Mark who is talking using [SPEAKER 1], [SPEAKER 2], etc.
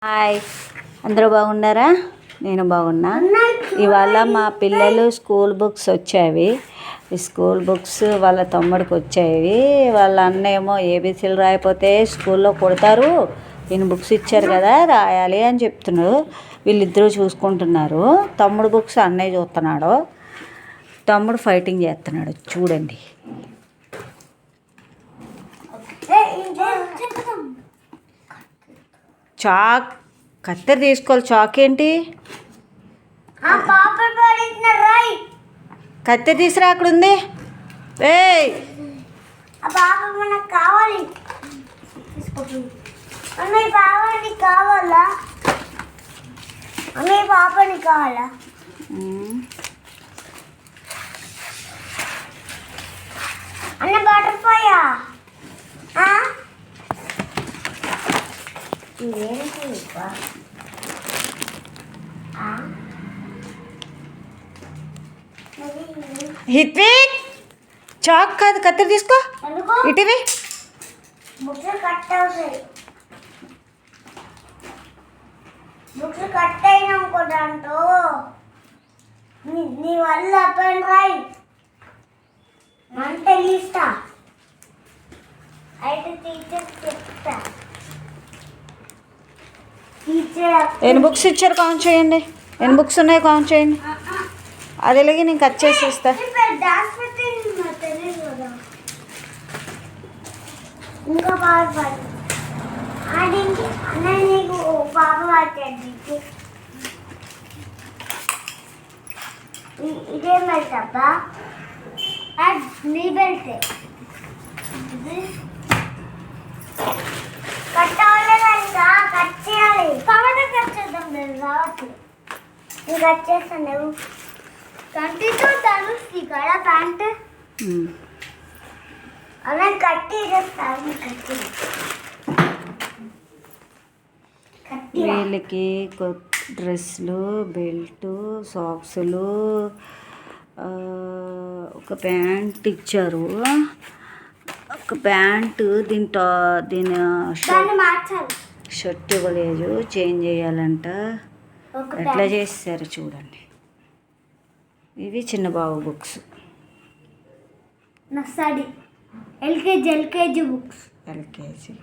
[SPEAKER 1] Hi, అందరూ బాగున్నారా? నేను బాగున్నా. ఇవాళ మా పిల్లలు స్కూల్ బుక్స్ వచ్చేవి. ఈ స్కూల్ బుక్స్ వాళ్ళ తమ్ముడికి వచ్చేవి. వాళ్ళ అన్న ఏమో ఏబీసీలు రాయకపోతే స్కూల్లో కొడతారు, ఈయన బుక్స్ ఇచ్చారు కదా రాయాలి అని చెప్తున్నారు. వీళ్ళిద్దరూ చూసుకుంటున్నారు. తమ్ముడు బుక్స్ అన్నయ్య చూస్తున్నాడు, తమ్ముడు ఫైటింగ్ చేస్తున్నాడు. చూడండి. చాక్ కత్తెర తీసుకోవాలి. చాక్ ఏంటి? కత్తెర తీసురా, అక్కడ ఉంది.
[SPEAKER 2] కావాలి కావాలా? అమ్మ పాపని కావాలా? అన్న బటర్ఫ్లైయా?
[SPEAKER 1] హిత్విక్, చాక్ కాదు కత్తెర తీసుకో. ఇటువి
[SPEAKER 2] బుక్స్ కట్ అవుతాయి. బుక్స్ కట్ అయినాకో దాంతో నీ వల్ల పెన్ రాయి అంటే ఇస్తా. అయితే టీచర్ చెప్తా.
[SPEAKER 1] ఎన్ని బుక్స్ ఇచ్చారు కౌంట్ చేయండి. ఎన్ని బుక్స్ ఉన్నాయో కౌంట్ చేయండి. అది ఎలాగే నేను కట్ చేసి ఇస్తా.
[SPEAKER 2] ఇంకా పాట పాడు. అన్న నీకు పాప పాడండి. ఇదేం బెల్ట్ అబ్బా? నీ బెల్టే. కట్ అవ్వలేదంట, కట్ చేయాలి. కాబట్టి కట్ చేద్దాం. లేదు రావచ్చు, నేను కట్ చేస్తాను. నువ్వు కంటితో తను కదా ప్యాంట్ అలా కట్టి చేస్తాను.
[SPEAKER 1] వీళ్ళకి డ్రెస్లు, బెల్టు, సాక్సులు, ఒక ప్యాంట్ ఇచ్చారు. ఒక ప్యాంటు దీని షర్ట్ ఇవ్వలేదు, చేంజ్ చేయాలంట. ఎట్లా చేస్తారు చూడండి. ఇవి చిన్న బాబు books.
[SPEAKER 2] Nursery LKG books.
[SPEAKER 1] LKG